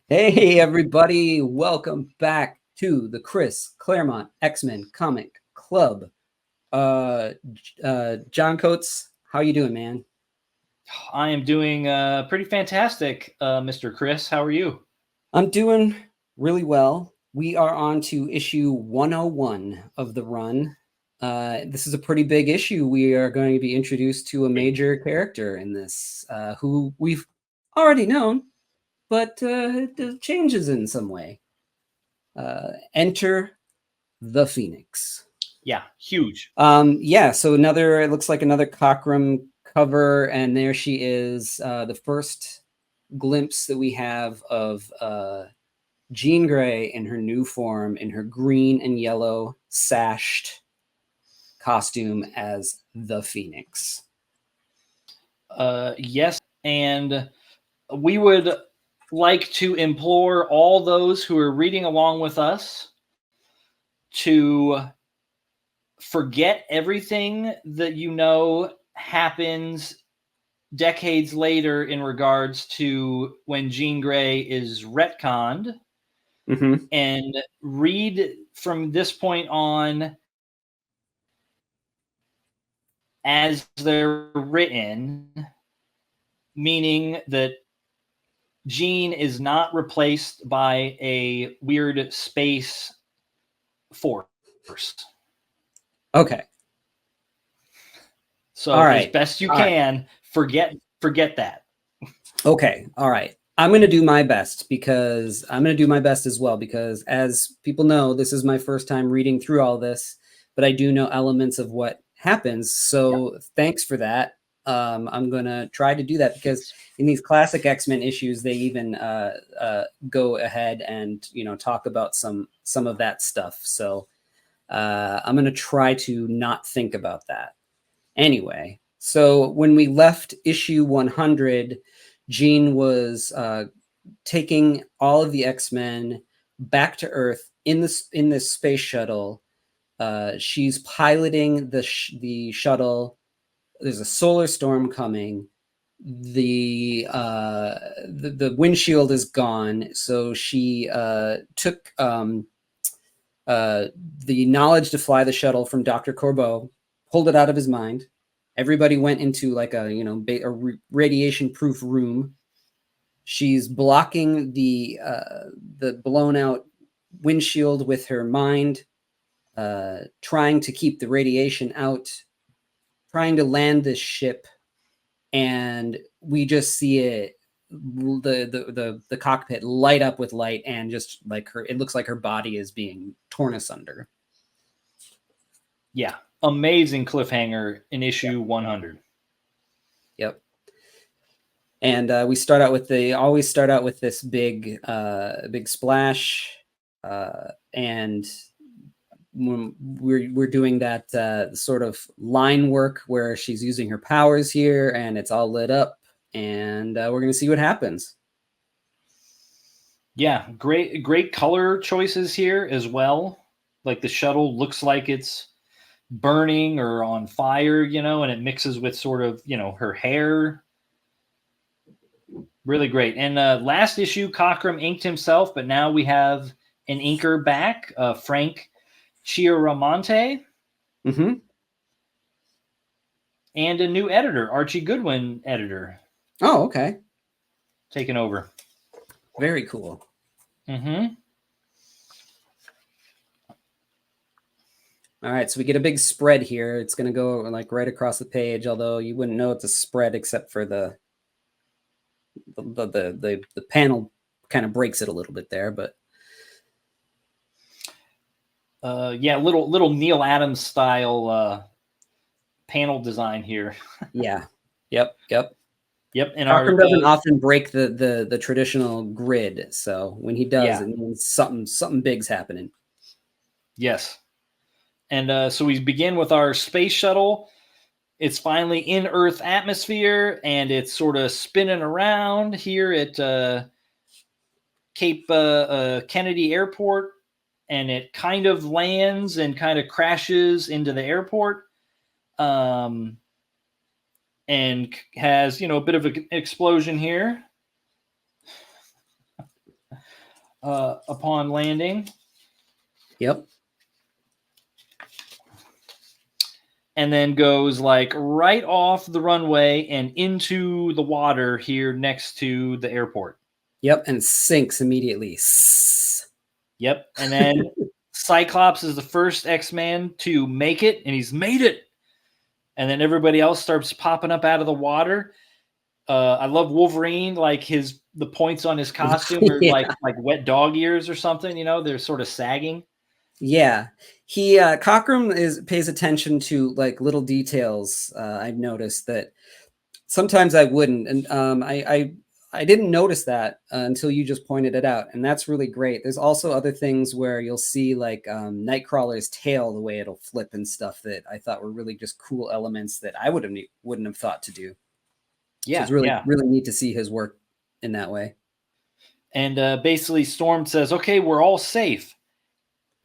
Hey, everybody. Welcome back to the Chris Claremont X-Men Comic Club. John Coates, how you doing, man? I am doing pretty fantastic, Mr. Chris. How are you? I'm doing really well. We are on to issue 101 of the run. This is a pretty big issue. We are going to be introduced to a major character in this, who we've already known, but it changes in some way. Enter the Phoenix. Yeah, huge. Yeah, so it looks like another Cockrum cover, and there she is, the first glimpse that we have of Jean Grey in her new form, in her green and yellow sashed costume as the Phoenix. Yes, and we would like to implore all those who are reading along with us to forget everything that you know happens decades later in regards to when Jean Grey is retconned, and read from this point on as they're written, meaning that Jean is not replaced by a weird space force. Okay. So as best you can, forget that. Okay. All right. I'm going to do my best because I'm going to do my best as well, because as people know, this is my first time reading through all this, but I do know elements of what happens. So thanks for that. I'm going to try to do that because in these classic X-Men issues, they even go ahead and, talk about some of that stuff. So I'm going to try to not think about that. Anyway, so when we left issue 100, Jean was taking all of the X-Men back to Earth in this space shuttle. She's piloting the shuttle. There's a solar storm coming. The windshield is gone, so she took the knowledge to fly the shuttle from Dr. Corbeau, pulled it out of his mind. Everybody went into like a radiation-proof room. She's blocking the blown out windshield with her mind, trying to keep the radiation out, trying to land this ship, and we just see the cockpit light up with light, and just like it looks like her body is being torn asunder. Yeah, amazing cliffhanger in issue 100. Yep. And we always start out with this big splash, and when we're doing that sort of line work where she's using her powers here, and it's all lit up, and we're gonna see what happens. Yeah, great color choices here as well. Like the shuttle looks like it's burning or on fire, and it mixes with sort of, her hair. Really great. And last issue, Cockrum inked himself, but now we have an inker back, Frank Chiaramonte. And a new editor, Archie Goodwin editor. Oh, okay. Taking over. Very cool. All right, so we get a big spread here. It's going to go like right across the page, although you wouldn't know it's a spread except for the panel kind of breaks it a little bit there, but yeah, little Neil Adams style panel design here. Yeah. Yep. And Cockrum doesn't often break the traditional grid, so when he does, it means something big's happening. Yes. And so we begin with our space shuttle. It's finally in Earth atmosphere, and it's sort of spinning around here at Cape Kennedy Airport, and it kind of lands and kind of crashes into the airport, and has, a bit of an explosion here. upon landing. Yep. And then goes like right off the runway and into the water here next to the airport. Yep. And sinks immediately. Yep. And then Cyclops is the first X-Man to make it, and he's made it. And then everybody else starts popping up out of the water. I love Wolverine, like the points on his costume are Yeah. like wet dog ears or something, you know, they're sort of sagging. Yeah, he Cockrum pays attention to like little details. I've noticed that sometimes I wouldn't, and I didn't notice that until you just pointed it out, and that's really great. There's also other things where you'll see like Nightcrawler's tail, the way it'll flip and stuff that I thought were really just cool elements that I wouldn't have thought to do. Yeah, so it's really really neat to see his work in that way. And basically, Storm says, "Okay, we're all safe."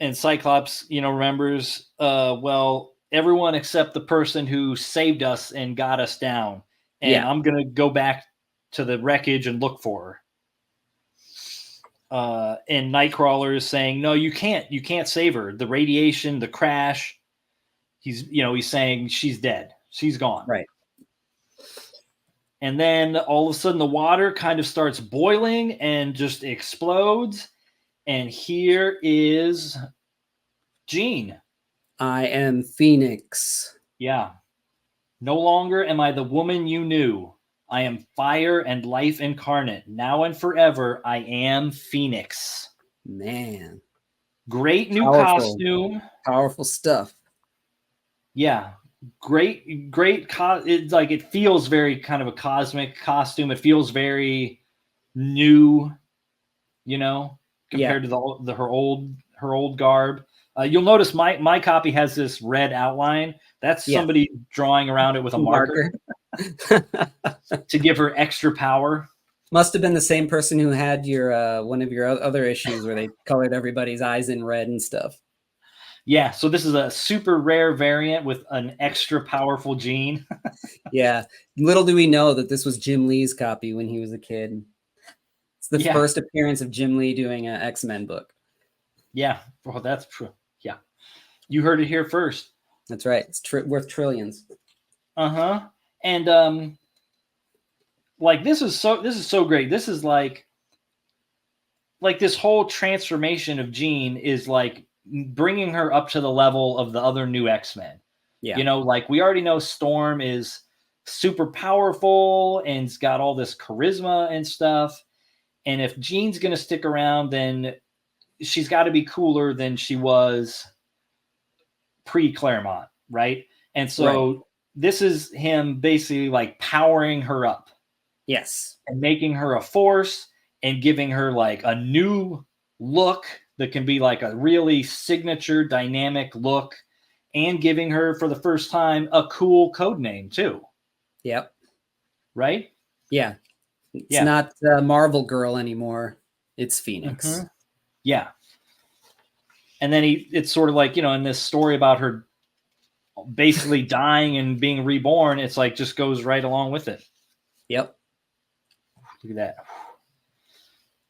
And Cyclops, remembers, well, everyone except the person who saved us and got us down. And I'm going to go back to the wreckage and look for her. And Nightcrawler is saying, no, you can't save her. The radiation, the crash. He's saying she's dead. She's gone. Right. And then all of a sudden the water kind of starts boiling and just explodes. And here is Jean. I am Phoenix. Yeah. No longer am I the woman you knew. I am fire and life incarnate. Now and forever, I am Phoenix. Man. Great new costume. Powerful stuff. Yeah. Great. It feels very kind of a cosmic costume. It feels very new, compared to her old garb. You'll notice my copy has this red outline. That's somebody drawing around it with a marker to give her extra power. Must have been the same person who had your one of your other issues where they colored everybody's eyes in red and stuff. Yeah, so this is a super rare variant with an extra powerful Jean. Yeah, little do we know that this was Jim Lee's copy when he was a kid. It's the first appearance of Jim Lee doing an X-Men book. Yeah, well, that's true. Yeah, you heard it here first. That's right. It's worth trillions. And like this is so great. This is like this whole transformation of Jean is like bringing her up to the level of the other new X-Men. Yeah, like we already know Storm is super powerful and's got all this charisma and stuff. And if Jean's gonna stick around, then she's got to be cooler than she was pre-Claremont, right? And so this is him basically like powering her up. Yes. And making her a force and giving her like a new look that can be like a really signature dynamic look, and giving her for the first time a cool code name too. Yep. Right? Yeah. It's not Marvel Girl anymore. It's Phoenix. Mm-hmm. Yeah. And then it's sort of like, in this story about her basically dying and being reborn, it's like just goes right along with it. Yep. Look at that.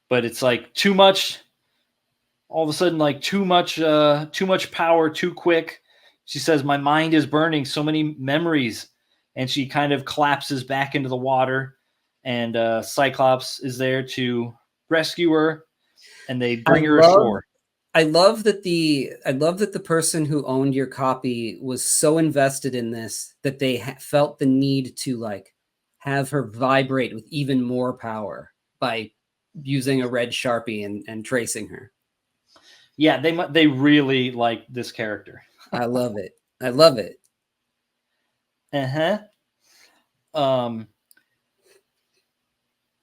But it's like too much, all of a sudden, like too much power, too quick. She says, my mind is burning, so many memories. And she kind of collapses back into the water. And Cyclops is there to rescue her. And they bring her ashore. I love that the person who owned your copy was so invested in this that they felt the need to like have her vibrate with even more power by using a red Sharpie and tracing her. Yeah, they really like this character. I love it. I love it.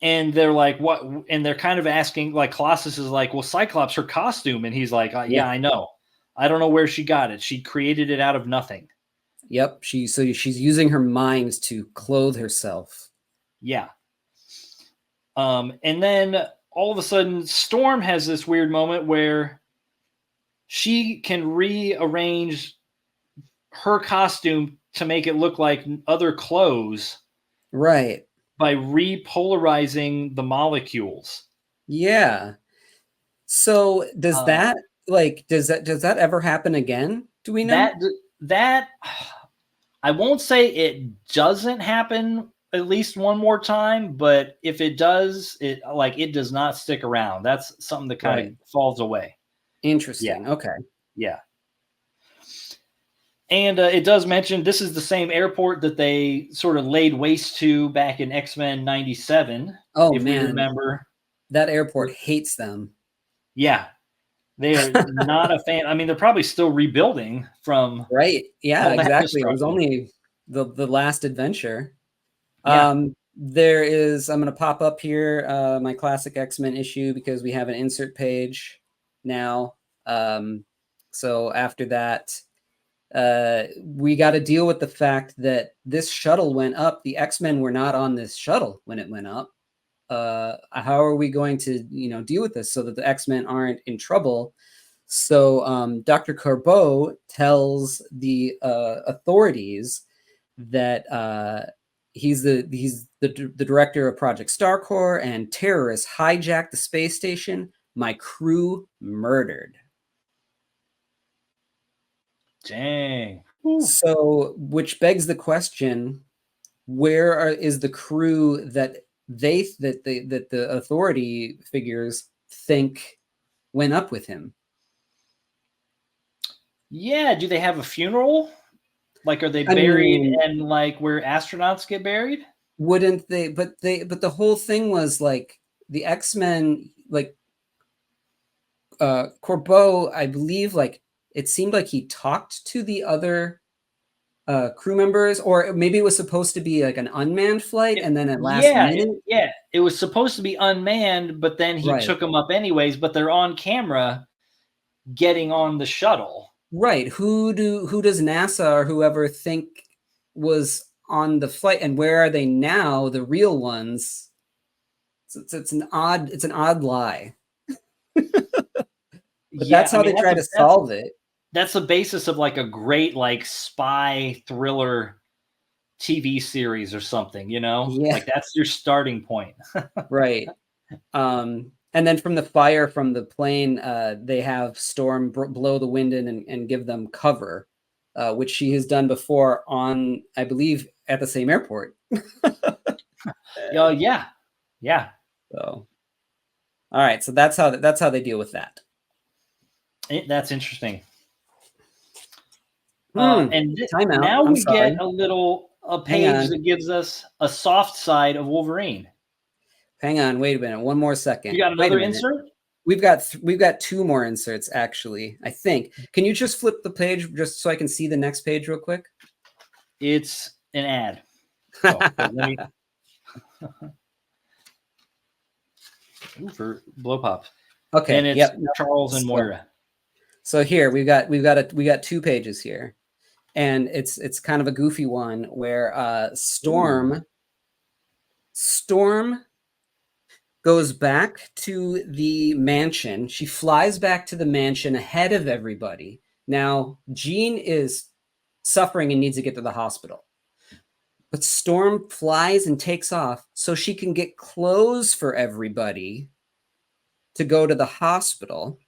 And they're like, what? And they're kind of asking, like, Colossus is like, well, Cyclops, her costume. And he's like, yeah, I know. I don't know where she got it. She created it out of nothing. Yep. She's using her mind to clothe herself. Yeah. And then all of a sudden, Storm has this weird moment where she can rearrange her costume to make it look like other clothes. Right. By repolarizing the molecules. Yeah. So does Uh, that does that ever happen again? Do we know? that I won't say it doesn't happen at least one more time, but if it does, it does not stick around. That's something that kind of Right. falls away. Yeah, Interesting. Okay. yeah. And it does mention this is the same airport that they sort of laid waste to back in X-Men '97, Oh if we man, remember. that airport hates them. Yeah, they are not a fan. I mean, they're probably still rebuilding from Right. Yeah, all that exactly. It was destruction. only the last adventure. Yeah. There is, I'm going to pop up here my classic X-Men issue because we have an insert page now. So after that, we got to deal with the fact that this shuttle went up. The X-Men were not on this shuttle when it went up. How are we going to, deal with this so that the X-Men aren't in trouble? So Dr. Corbeau tells the authorities that he's the director of Project Starcore, and terrorists hijacked the space station. My crew murdered. Dang. So, which begs the question: where is the crew that the authority figures think went up with him? Yeah. Do they have a funeral? Like, are they I buried mean, and like where astronauts get buried? wouldn't they? But the whole thing was like the X-Men, like Corbeau, I believe, like it seemed like he talked to the other crew members, or maybe it was supposed to be like an unmanned flight, and then at last minute, It was supposed to be unmanned, but then he right, took them up anyways. But they're on camera getting on the shuttle. right. Who does NASA or whoever think was on the flight, and where are they now? The real ones. It's an odd lie, but Yeah, that's I how mean they try to solve it. that's the basis of like a great like spy thriller TV series or something. Yeah, Like that's your starting point. right. And then from the fire from the plane, they have Storm blow the wind in and give them cover, which she has done before on, I believe, at the same airport. Yeah, yeah. So, all right, so that's how they deal with that. That's interesting. Hmm. And Timeout. now I'm we get sorry. a Hang page on. that gives us a soft side of Wolverine. Hang on. Wait a minute. One more second. You got Wait a another minute. insert? We've got two more inserts actually. I think. Can you just flip the page just so I can see the next page real quick? It's an ad. Oh, let me for blow pop. Okay. And it's Yep. No, Charles and Moira. so here we got two pages here, and it's kind of a goofy one where Storm goes back to the mansion. She flies back to the mansion ahead of everybody. Now, Jean is suffering and needs to get to the hospital. But Storm flies and takes off so she can get clothes for everybody to go to the hospital.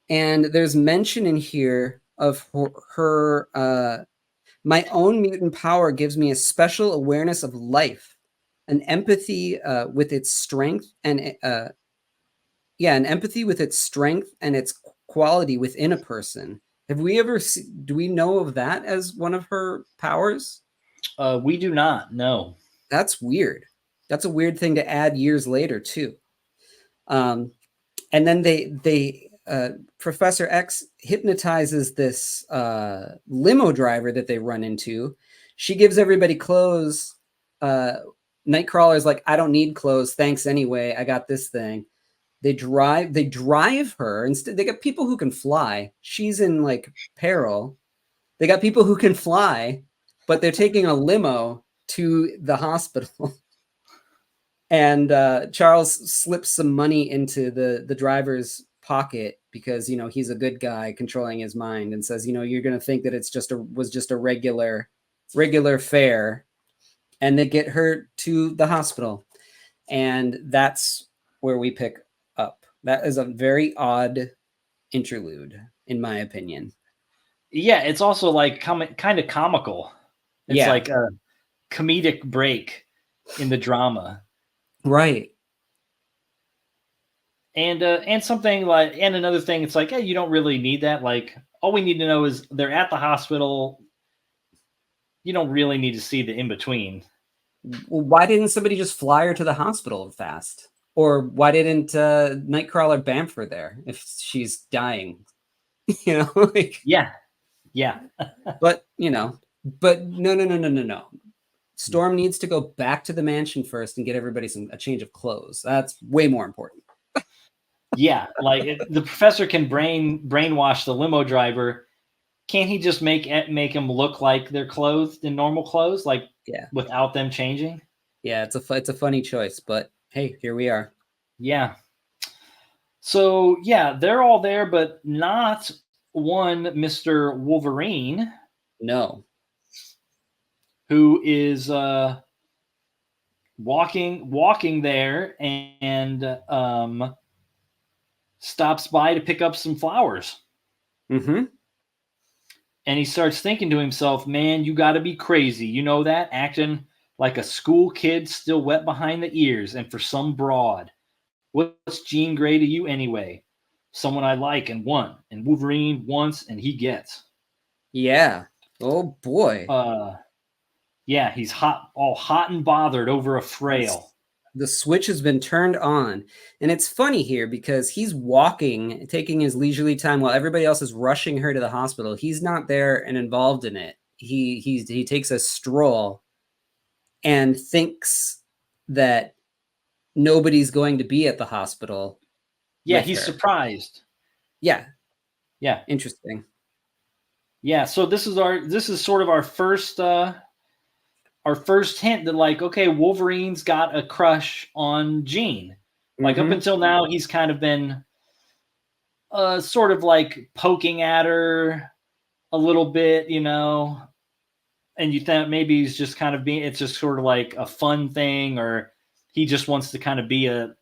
And there's mention in here of her my own mutant power gives me a special awareness of life, an empathy with its strength and an empathy with its strength and its quality within a person. Have we ever do we know of that as one of her powers? We do not know. That's weird. That's a weird thing to add years later too. And then they Professor X hypnotizes this limo driver that they run into. She gives everybody clothes. Nightcrawler's like, I don't need clothes, thanks anyway. I got this thing. They drive her instead. They got people who can fly. She's in like peril. They got people who can fly, but they're taking a limo to the hospital. And Charles slips some money into the driver's pocket because he's a good guy controlling his mind, and says, you're going to think that it's was just a regular fare, and they get her to the hospital, and that's where we pick up That is a very odd interlude, in my opinion. Yeah, it's also like kind of comical. It's like a comedic break in the drama. Right. And something like, and another thing, it's like, hey, you don't really need that. Like, all we need to know is they're at the hospital. You don't really need to see the in between. Well, why didn't somebody just fly her to the hospital fast? Or why didn't Nightcrawler Bamford there if she's dying? You know, like, yeah. But no. Storm needs to go back to the mansion first and get everybody a change of clothes. That's way more important. Yeah, like the professor can brainwash the limo driver. Can't he just make them look like they're clothed in normal clothes, like without them changing? Yeah, it's a funny choice, but hey, here we are. Yeah. So yeah, they're all there, but not one Mr. Wolverine. No. Who is walking there and stops by to pick up some flowers. Mm-hmm. And he starts thinking to himself, man, you got to be crazy. You know that? Acting like a school kid still wet behind the ears and for some broad. What's Jean Grey to you anyway? Someone I like and want. And Wolverine wants and he gets. Yeah. Oh, boy. Yeah, he's all hot and bothered over a frail. The switch has been turned on. And it's funny here because he's walking, taking his leisurely time while everybody else is rushing her to the hospital. He's not there and involved in it. He takes a stroll and thinks that nobody's going to be at the hospital. Yeah, he's surprised. Yeah. Yeah. Interesting. Yeah, so this is sort of our first hint that, like, okay, Wolverine's got a crush on Jean. Like, up until now, he's kind of been sort of like poking at her a little bit, you know, and you think maybe he's just kind of it's just sort of like a fun thing, or he just wants to kind of be a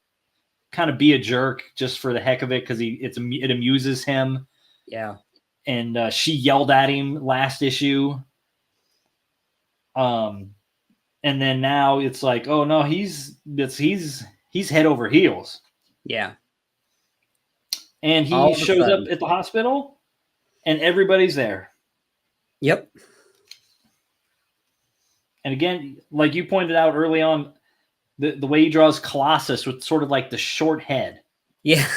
jerk just for the heck of it because it amuses him. Yeah. And she yelled at him last issue. And then now it's like, oh no, he's head over heels. Yeah. And he shows up at the hospital and everybody's there. Yep. And again, like you pointed out early on, the way he draws Colossus with sort of like the short head. Yeah.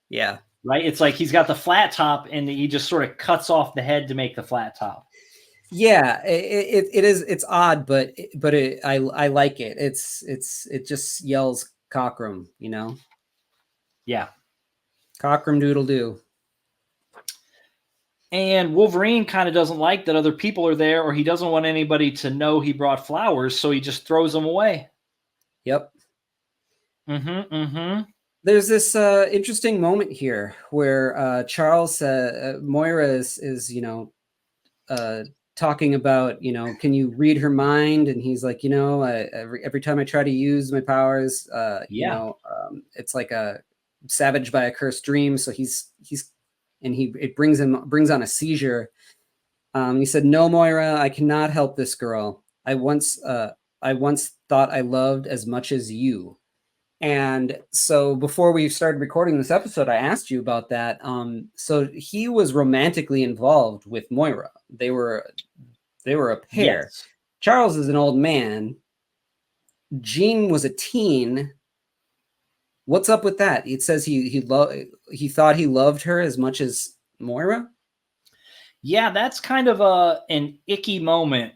Yeah. Right? It's like he's got the flat top and he just sort of cuts off the head to make the flat top. Yeah, it is. It's odd, but I like it. It just yells cockrum, you know. Yeah, cockrum doodle doo. And Wolverine kind of doesn't like that other people are there, or he doesn't want anybody to know he brought flowers, so he just throws them away. Yep. There's this interesting moment here where Charles Moira is you know talking about, you know, can you read her mind? And he's like, you know, every time I try to use my powers, you know, it's like a savage by a cursed dream. So it brings on a seizure. He said, no, Moira, I cannot help this girl. I once thought I loved as much as you. And so before we started recording this episode, I asked you about that. So he was romantically involved with Moira. They were a pair. Yes. Charles is an old man. Jean was a teen. What's up with that? It says he thought he loved her as much as Moira. Yeah, that's kind of an icky moment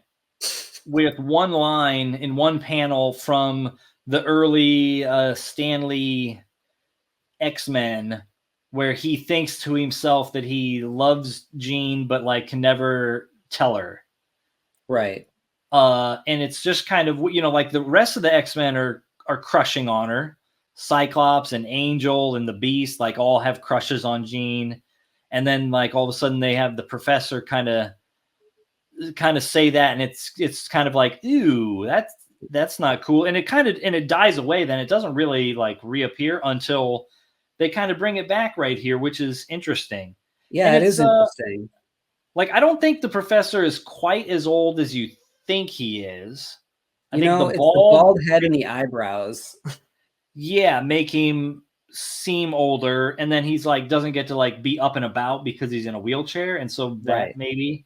with one line in one panel from the early Stanley X-Men, where he thinks to himself that he loves Jean, but like can never tell her. Right. And it's just kind of, you know, like the rest of the X-Men are crushing on her. Cyclops and Angel and the Beast, like, all have crushes on Jean. And then like all of a sudden they have the Professor kind of say that, and it's kind of like, ooh, that's not cool. And it dies away. Then it doesn't really like reappear until they kind of bring it back right here, which is interesting. Yeah, And it is interesting. Like, I don't think the professor is quite as old as you think he is. I You think know, the it's the bald head and the eyebrows. yeah, make him seem older, and then he's like doesn't get to like be up and about because he's in a wheelchair, and so that Right. maybe.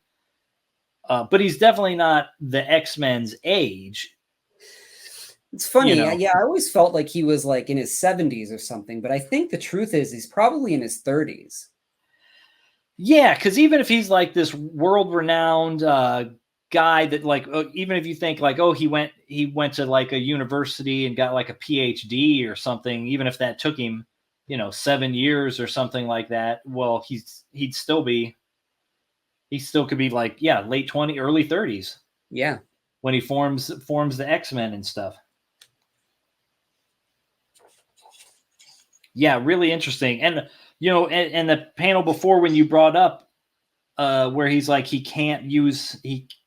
But he's definitely not the X-Men's age. It's funny. You know. Yeah, I always felt like he was like in his 70s or something, but I think the truth is he's probably in his 30s. Yeah, because even if he's like this world-renowned guy that like, even if you think like, oh, he went to like a university and got like a PhD or something, even if that took him, 7 years or something like that, well, he still could be like, yeah, late 20, early 30s. Yeah. When he forms the X-Men and stuff. Yeah, really interesting. And and the panel before when you brought up where he's like he can't use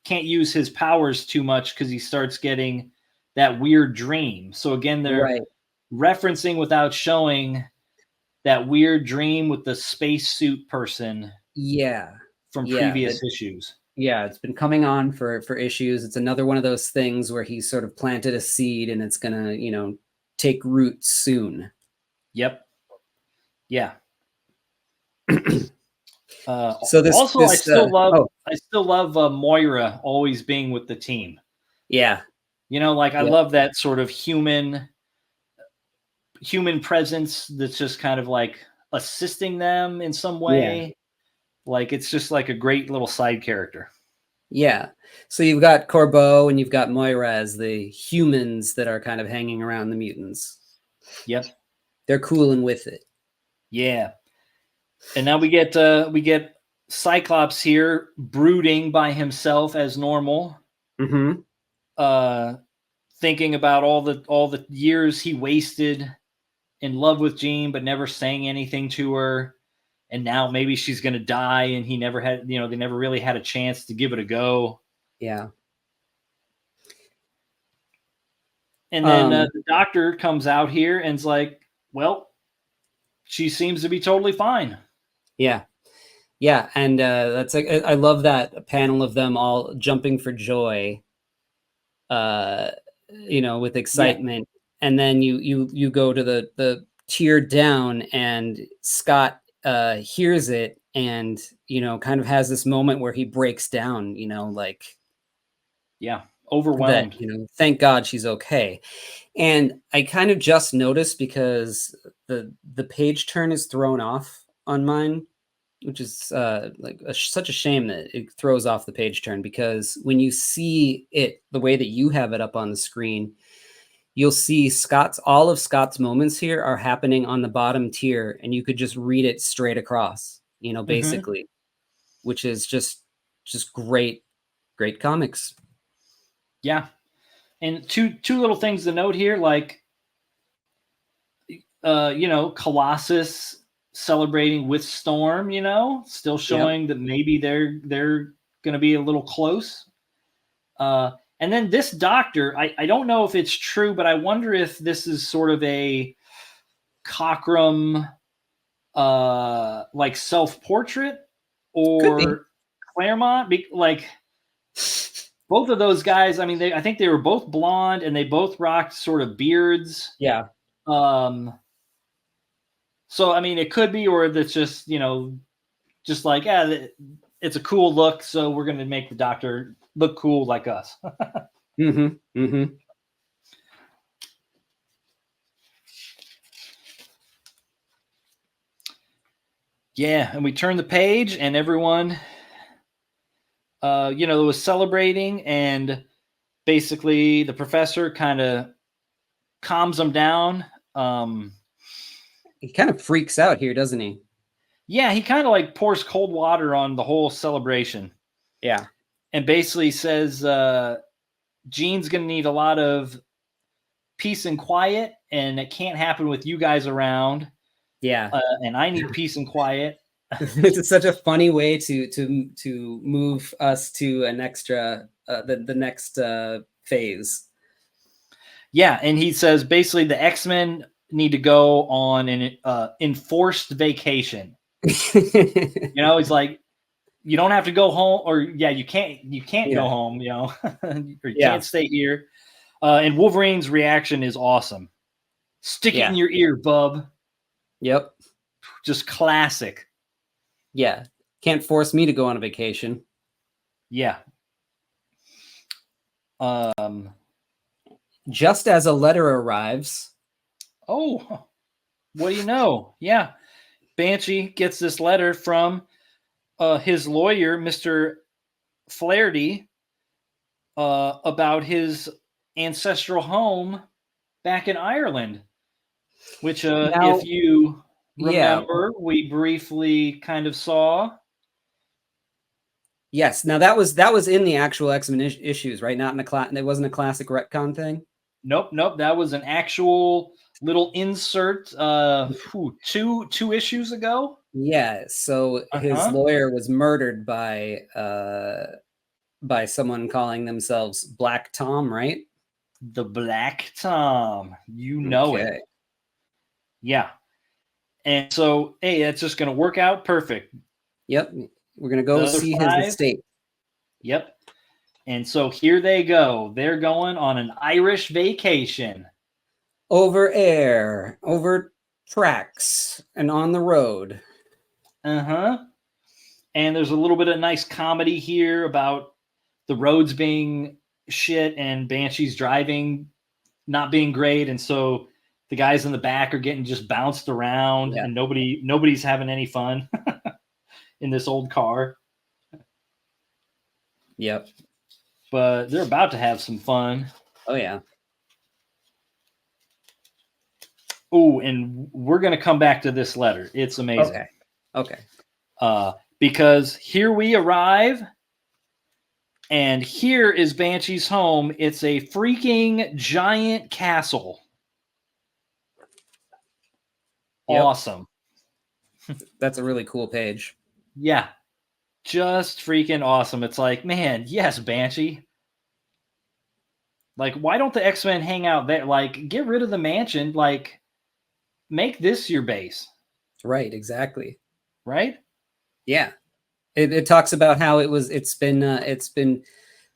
his powers too much because he starts getting that weird dream. So again, they're referencing without showing that weird dream with the spacesuit person. Yeah. From previous issues. Yeah, it's been coming on for issues. It's another one of those things where he sort of planted a seed and it's gonna, take root soon. Yep. Yeah. So I still love Moira always being with the team. Yeah. I love that sort of human presence that's just kind of like assisting them in some way. Yeah. Like it's just like a great little side character. Yeah. So you've got Corbeau and you've got Moira as the humans that are kind of hanging around the mutants. Yep. They're cool and with it. Yeah. And now we get Cyclops here brooding by himself as normal. Mm-hmm. Thinking about all the years he wasted in love with Jean, but never saying anything to her. And now maybe she's going to die and he never had, they never really had a chance to give it a go. Yeah. And then the doctor comes out here and's like, well, she seems to be totally fine. Yeah. Yeah. And that's like, I love that panel of them all jumping for joy, with excitement. Yeah. And then you go to the tier down and Scott hears it and, kind of has this moment where he breaks down, overwhelmed. That, thank God she's okay. And I kind of just noticed because the page turn is thrown off on mine, which is such a shame that it throws off the page turn, because when you see it the way that you have it up on the screen, you'll see all of Scott's moments here are happening on the bottom tier, and you could just read it straight across, basically, which is just great comics. Yeah. And two little things to note here, like, Colossus celebrating with Storm, still showing that maybe they're going to be a little close. And then this doctor, I don't know if it's true, but I wonder if this is sort of a Cockrum like self-portrait or Claremont, like both of those guys. I mean, I think they were both blonde and they both rocked sort of beards. Yeah. So, I mean, it could be, or that's just, just like, it's a cool look. So we're going to make the doctor look cool like us. Mm-hmm. Mm-hmm. Yeah. And we turn the page and everyone, was celebrating, and basically the professor kind of calms them down. He kind of freaks out here, doesn't he? Yeah, he kind of like pours cold water on the whole celebration. Yeah. And basically says Jean's going to need a lot of peace and quiet, and it can't happen with you guys around. Yeah. And I need peace and quiet. It's such a funny way to move us to an extra the next phase. Yeah, and he says basically the X-Men need to go on an enforced vacation. You know, he's like, you don't have to go home, or you can't go home, you know, or you can't stay here. And Wolverine's reaction is awesome. Stick it in your ear, bub. Yep. Just classic. Yeah. Can't force me to go on a vacation. Yeah. Just as a letter arrives. Oh, what do you know? Yeah. Banshee gets this letter from his lawyer, Mr. Flaherty, about his ancestral home back in Ireland, which, if you remember, we briefly kind of saw. Yes. Now that was in the actual X-Men issues, right? Not in it wasn't a classic retcon thing. Nope. That was an actual little insert 2 issues ago. Yeah. So his lawyer was murdered by someone calling themselves Black Tom, right? The Black Tom. You know it. Yeah. And so, hey, that's just going to work out perfect. Yep. We're going to go see his estate. Yep. And so here they go. They're going on an Irish vacation. Over air, over tracks, and on the road. And there's a little bit of nice comedy here about the roads being shit and Banshee's driving not being great. And so the guys in the back are getting just bounced around and nobody's having any fun in this old car. Yep. But they're about to have some fun. Oh, yeah. Oh, and we're going to come back to this letter. It's amazing. Okay. Because here we arrive, and here is Banshee's home. It's a freaking giant castle. Yep. Awesome. That's a really cool page. Yeah. Just freaking awesome. It's like, man, yes, Banshee. Like, why don't the X-Men hang out there? Like, get rid of the mansion. Like, make this your base. Right, exactly. Right? Yeah. It talks about how it's been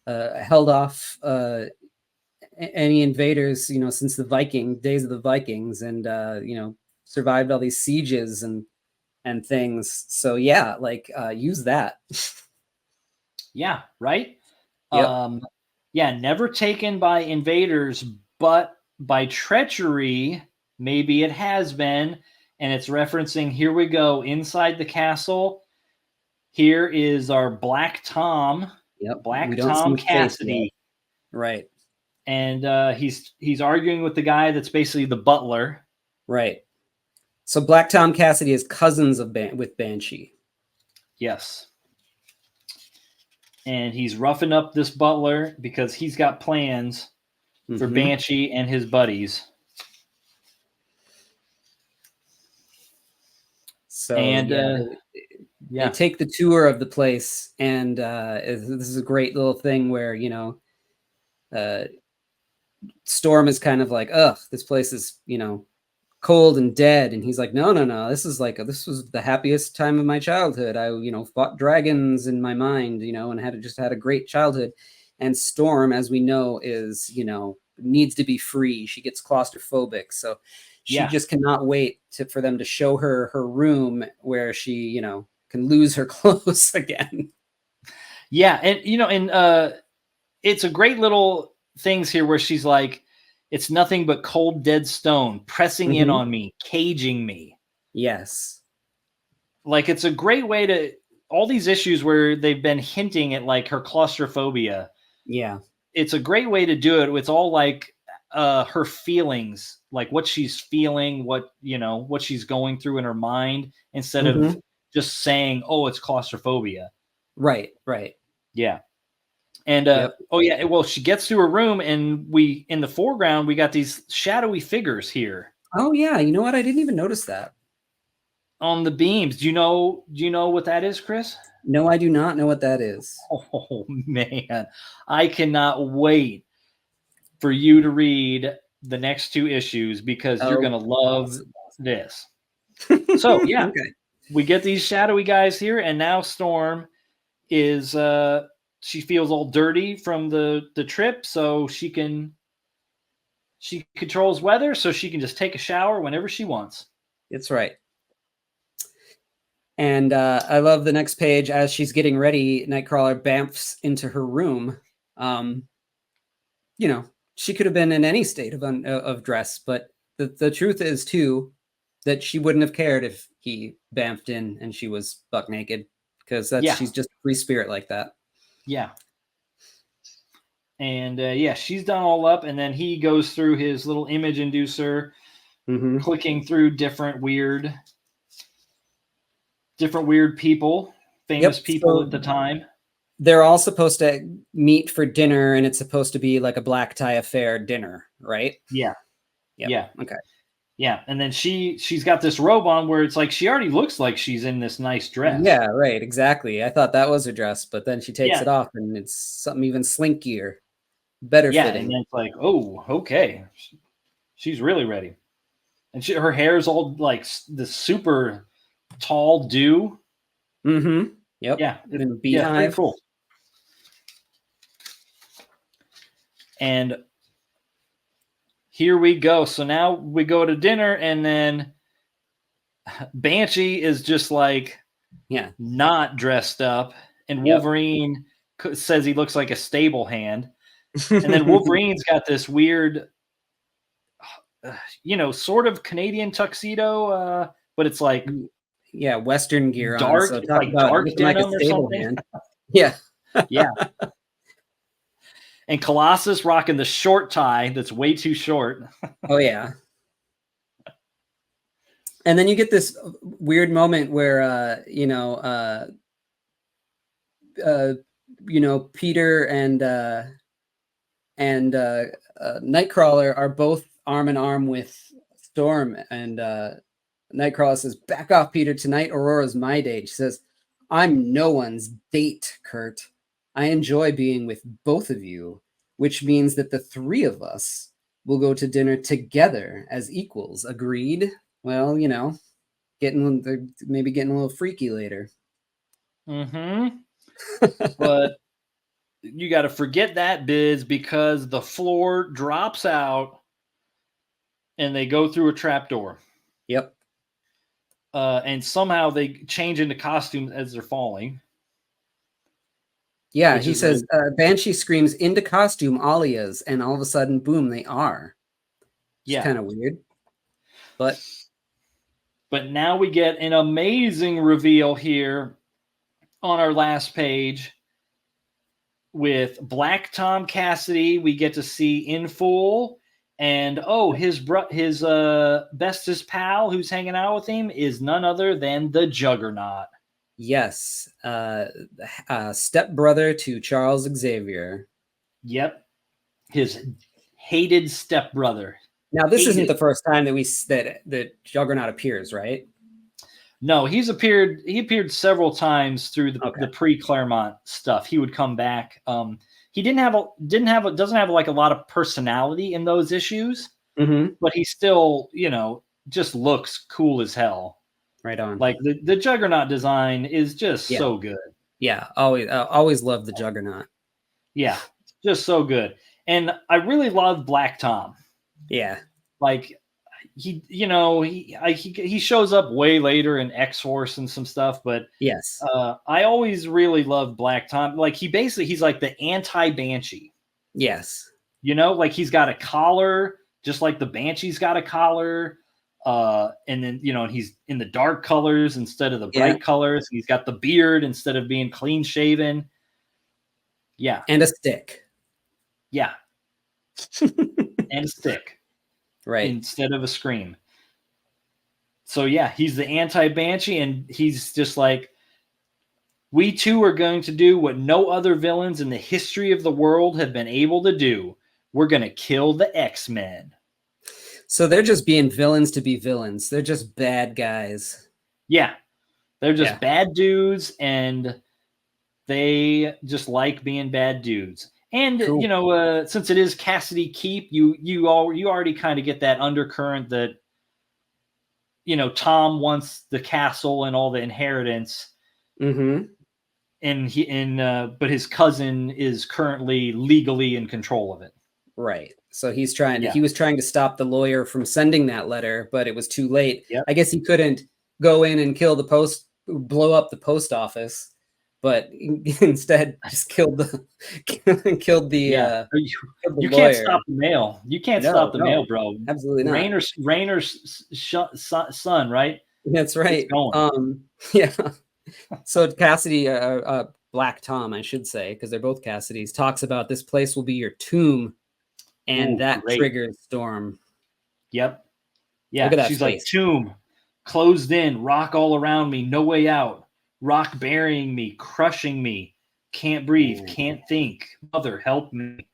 held off any invaders, since the days of the Vikings, and survived all these sieges and things. So yeah, use that. Yeah, right? Yep. Never taken by invaders, but by treachery, maybe it has been. And it's referencing, here we go, inside the castle. Here is our Black Tom. Yep. Black Tom Cassidy. Right. And he's arguing with the guy that's basically the butler. Right. So Black Tom Cassidy is cousins with Banshee. Yes. And he's roughing up this butler because he's got plans for Banshee and his buddies. So they take the tour of the place, and this is a great little thing where Storm is kind of like, ugh, this place is cold and dead, and he's like, no, this was the happiest time of my childhood. I fought dragons in my mind, and had a great childhood. And Storm, as we know, is needs to be free. She gets claustrophobic, so she just cannot wait for them to show her room where she can lose her clothes again. Yeah, and it's a great little things here where she's like, it's nothing but cold, dead stone pressing in on me, caging me. Yes. Like, it's a great way to, all these issues where they've been hinting at like her claustrophobia. Yeah. It's a great way to do it. It's all like her feelings, like what she's feeling, what she's going through in her mind, instead of just saying, oh, it's claustrophobia. Right. Yeah. And well, she gets to her room, and in the foreground we got these shadowy figures here. Oh yeah, you know what? I didn't even notice that on the beams. Do you know what that is, Chris? No, I do not know what that is. Oh man, I cannot wait for you to read the next 2 issues because you're Oh, going to love awesome. this. So, yeah, Okay. we get these shadowy guys here, and now Storm is she feels all dirty from the trip, so she controls weather, so she can just take a shower whenever she wants. It's right. And I love the next page. As she's getting ready, Nightcrawler bamfs into her room. You know, she could have been in any state of dress, but the truth is too that she wouldn't have cared if he bamfed in and she was buck naked, because she's just a free spirit like that. Yeah. And she's done all up, and then he goes through his little image inducer, clicking through different weird people, famous people at the time. They're all supposed to meet for dinner, and it's supposed to be like a black tie affair dinner, right? Yeah. Yep. Yeah. Okay. Yeah. And then she's got this robe on where it's like she already looks like she's in this nice dress. Yeah, right. Exactly. I thought that was her dress, but then she takes it off and it's something even slinkier, better fitting. And then it's like, oh, okay. She's really ready. And her hair's all like the super tall do. Mm-hmm. Yep. Yeah. Beehive. Cool. And here we go. So now we go to dinner, and then Banshee is just like, not dressed up, and Wolverine says he looks like a stable hand, and then Wolverine's got this weird, sort of Canadian tuxedo, but it's like Western gear, dark, on, so like dark denim or something. Hand. Yeah. And Colossus rocking the short tie that's way too short. Oh, yeah. And then you get this weird moment where, Peter and Nightcrawler are both arm in arm with Storm. And Nightcrawler says, "Back off, Peter. Tonight, Aurora's my date." She says, "I'm no one's date, Kurt. I enjoy being with both of you, which means that the 3 of us will go to dinner together as equals. Agreed?" Well, maybe getting a little freaky later. But you got to forget that, Biz, because the floor drops out and they go through a trapdoor. Yep. And somehow they change into costumes as they're falling. Yeah, he says, Banshee screams, "Into costume, alias," and all of a sudden, boom, they are. It's kind of weird. But now we get an amazing reveal here on our last page with Black Tom Cassidy. We get to see in full, and his bestest pal who's hanging out with him is none other than the Juggernaut. Yes, stepbrother to Charles Xavier. Yep, his hated stepbrother. Now, this isn't the first time that Juggernaut appears, right? No, he appeared several times through the pre-Claremont stuff. He would come back. He doesn't have like a lot of personality in those issues, but he still, just looks cool as hell. Right on. Like the Juggernaut design is just so good. Yeah, always loved the Juggernaut. Yeah, just so good. And I really love Black Tom. Yeah. Like he shows up way later in X-Force and some stuff, but yes, I always really loved Black Tom. Like he's like the anti-Banshee. Yes. Like he's got a collar, just like the Banshee's got a collar. And then, he's in the dark colors instead of the bright colors. He's got the beard instead of being clean shaven. Yeah. And a stick. Yeah. And a stick. Right. Instead of a scream. So yeah, he's the anti-Banshee, and he's just like, we too are going to do what no other villains in the history of the world have been able to do. We're going to kill the X-Men. So they're just being villains to be villains. They're just bad guys. Yeah. They're just bad dudes, and they just like being bad dudes. And Cool. you know, since it is Cassidy Keep, you already kind of get that undercurrent that, you know, Tom wants the castle and all the inheritance, Mm-hmm. but his cousin is currently legally in control of it. Right. So he Yeah. was trying to stop the lawyer from sending that letter, but it was too late. Yep. I guess he couldn't go in and blow up the post office, but instead just killed the Yeah. killed the You can't lawyer. stop the mail. You can't No, stop the no, mail, bro. absolutely not. Rainer's son, right? That's right. It's going. Yeah. So Cassidy, Black Tom, I should say, because they're both Cassidys, talks about this place will be your tomb, and Ooh, that great. triggers Storm. Yep. Yeah. Look at that She's face. like, tomb, closed in, rock all around me, no way out. Rock burying me, crushing me. Can't breathe, can't think. Mother, help me.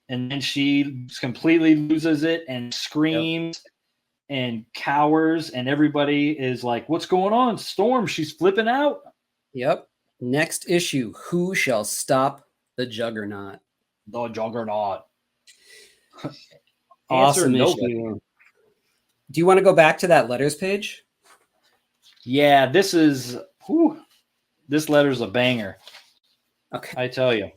And then she completely loses it and screams and cowers, and everybody is like, what's going on? Storm, she's flipping out. Yep. Next issue, who shall stop the Juggernaut? The Juggernaut. Awesome issue. Do you want to go back to that letters page? Yeah, this letter's a banger. Okay. I tell you.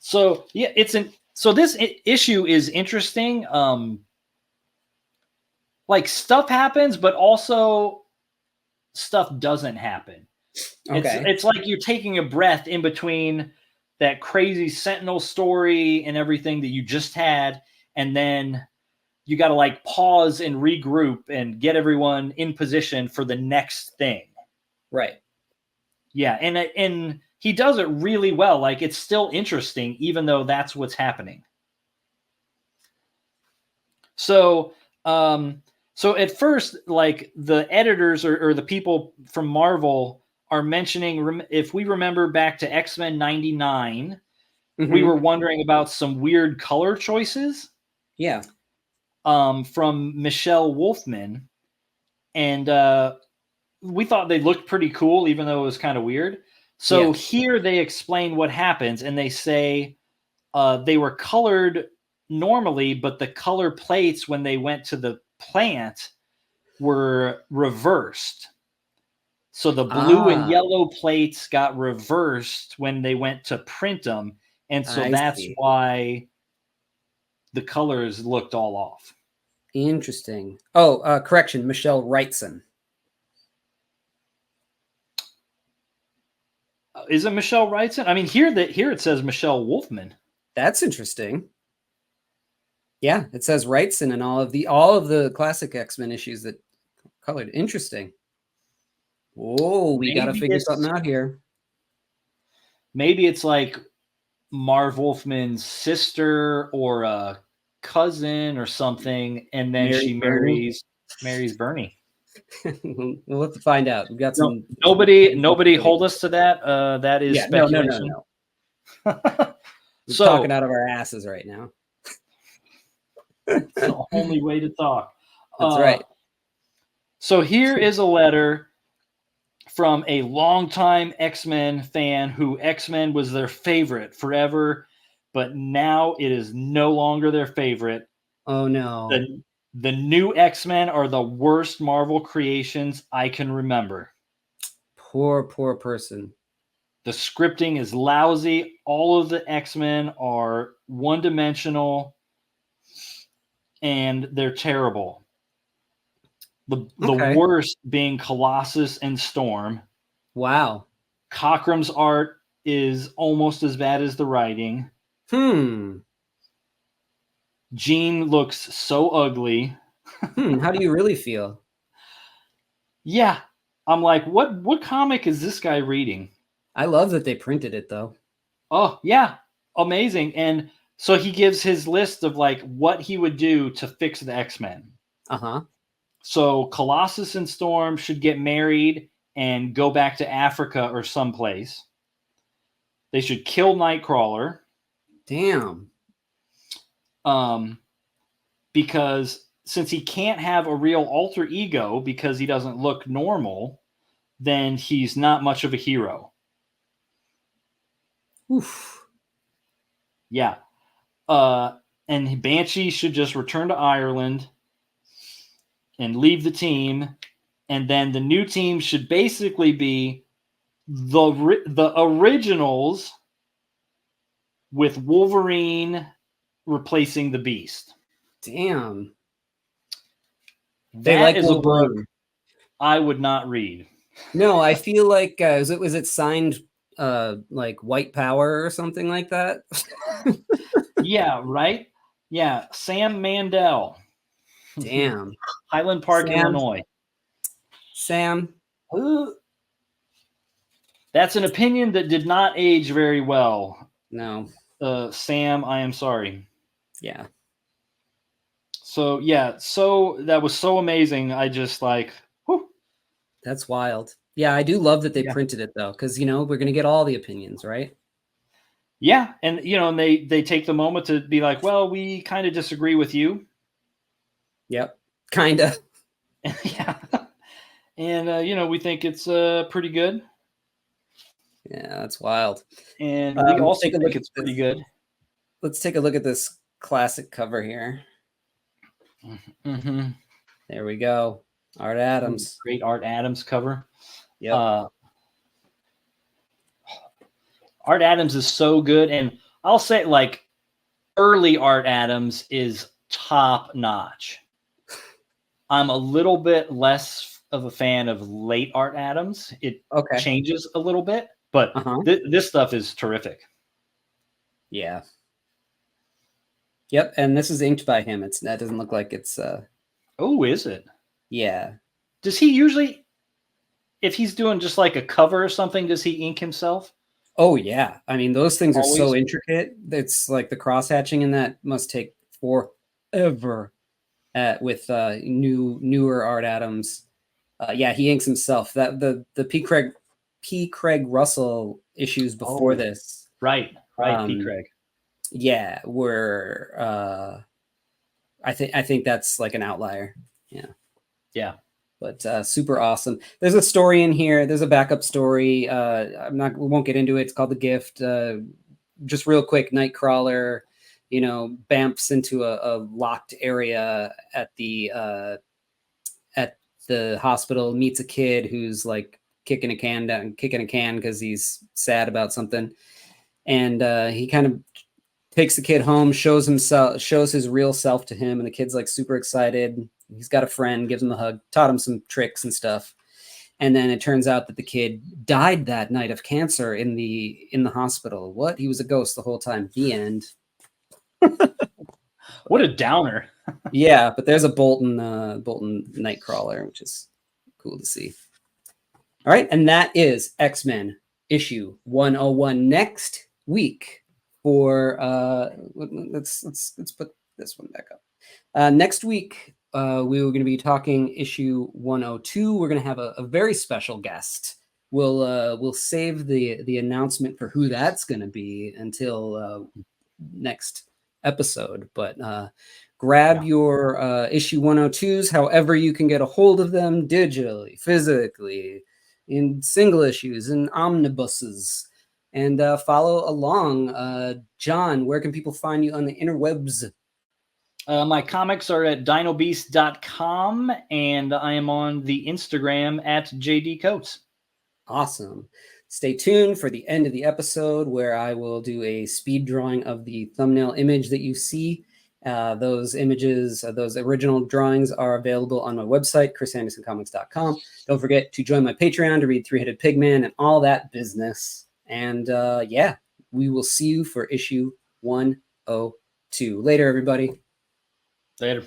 So yeah, this issue is interesting. Like stuff happens, but also stuff doesn't happen. Okay. It's like you're taking a breath in between that crazy Sentinel story and everything that you just had, and then you got to like pause and regroup and get everyone in position for the next thing. Right. Yeah, and he does it really well. Like it's still interesting, even though that's what's happening. So, so at first, like the editors or the people from Marvel are mentioning, if we remember back to X-Men 99, we were wondering about some weird color choices. Yeah. From Michelle Wolfman, and we thought they looked pretty cool, even though it was kind of weird. So here they explain what happens, and they say they were colored normally, but the color plates when they went to the plant were reversed. So the blue and yellow plates got reversed when they went to print them, and so that's why the colors looked all off. Interesting. Oh, correction, Michelle Wrightson. Is it Michelle Wrightson? I mean, here it says Michelle Wolfman. That's interesting. Yeah, it says Wrightson in all of the classic X-Men issues that colored. Interesting. Oh, we got to figure something out here. Maybe it's like Marv Wolfman's sister or a cousin or something, and then she marries Bernie. We'll have to find out. We've got some. Nobody hold us to that. That is speculation. No. We're talking out of our asses right now. It's the only way to talk. That's right. So here is a letter from a longtime X-Men fan who X-Men was their favorite forever, but now it is no longer their favorite. Oh, no. The new X-Men are the worst Marvel creations I can remember. Poor person. The scripting is lousy. All of the X-Men are one-dimensional, and they're terrible. The worst being Colossus and Storm. Wow. Cockrum's art is almost as bad as the writing. Jean looks so ugly. How do you really feel? Yeah. I'm like, what comic is this guy reading? I love that they printed it, though. Oh, yeah. Amazing. And so he gives his list of like what he would do to fix the X-Men. Uh-huh. So Colossus and Storm should get married and go back to Africa or someplace. They should kill Nightcrawler. Damn. Because since he can't have a real alter ego because he doesn't look normal, then he's not much of a hero. Oof. Yeah. And Banshee should just return to Ireland and leave the team. And then the new team should basically be the originals with Wolverine replacing the Beast. Damn. That like is Wolverine. a book I would not read. No, I feel like was it signed like White Power or something like that? Yeah, right? Yeah, Sam Mandel. Damn. Highland Park, Sam. Illinois. Sam. That's an opinion that did not age very well. No. Sam, I am sorry. Yeah. So, yeah, so that was so amazing. I just like, whew. That's wild. Yeah, I do love that they printed it, though, because, you know, we're going to get all the opinions, right? Yeah, and, you know, and they take the moment to be like, well, we kind of disagree with you. Yep, kind of. Yeah. And, you know, we think it's pretty good. Yeah, that's wild. And we also think it's pretty good. Let's take a look at this classic cover here. Mm-hmm. There we go. Art Adams. Great Art Adams cover. Yeah. Art Adams is so good. And I'll say, like, early Art Adams is top notch. I'm a little bit less of a fan of late Art Adams. It changes a little bit, but this stuff is terrific. Yeah. Yep, and this is inked by him. That doesn't look like it's Oh, is it? Yeah. Does he usually, if he's doing just like a cover or something, does he ink himself? Oh yeah. I mean, those things are so intricate. It's like the cross hatching in that must take forever with newer Art Adams. Yeah, he inks himself. That the P. Craig Russell issues before this. Right, P. Craig. Yeah, were I think that's like an outlier. Yeah. But super awesome. There's a story in here. There's a backup story. We won't get into it. It's called The Gift. Just real quick, Nightcrawler, you know, bamps into a locked area at the hospital, meets a kid who's like kicking a can because he's sad about something. And he kind of takes the kid home, shows his real self to him, and the kid's like super excited. He's got a friend, gives him a hug, taught him some tricks and stuff. And then it turns out that the kid died that night of cancer in the hospital. What? He was a ghost the whole time. The end. What a downer. Yeah, but there's a Bolton Nightcrawler, which is cool to see. All right, and that is X-Men issue 101. Next week for let's put this one back up. Next week we were going to be talking issue 102. We're going to have a very special guest. We'll save the announcement for who that's going to be until next episode. But grab your issue 102s, however you can get a hold of them, digitally, physically, in single issues, in omnibuses, and follow along. John, where can people find you on the interwebs? My comics are at dinobeast.com, and I am on the Instagram at jdcoates. Awesome. Stay tuned for the end of the episode where I will do a speed drawing of the thumbnail image that you see. Those images, those original drawings are available on my website, chrisandersoncomics.com. Don't forget to join my Patreon to read Three-Headed Pigman and all that business. And yeah, we will see you for issue 102. Later, everybody. Later.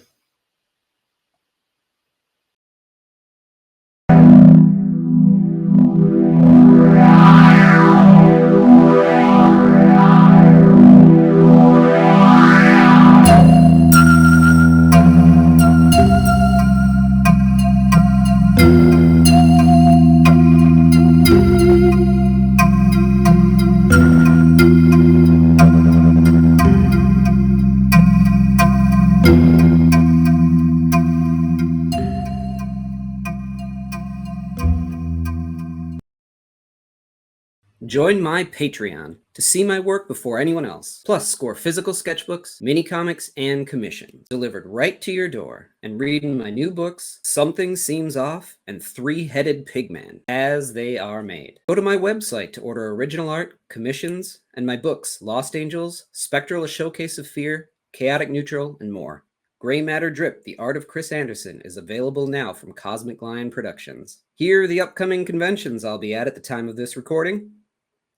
Join my Patreon to see my work before anyone else. Plus, score physical sketchbooks, mini comics, and commissions delivered right to your door. And read my new books, Something Seems Off and Three-Headed Pigman, as they are made. Go to my website to order original art, commissions, and my books, Lost Angels, Spectral: A Showcase of Fear, Chaotic Neutral, and more. Gray Matter Drip, The Art of Chris Anderson is available now from Cosmic Lion Productions. Here are the upcoming conventions I'll be at the time of this recording.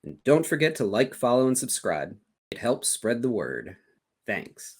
And don't forget to like, follow, and subscribe. It helps spread the word. Thanks.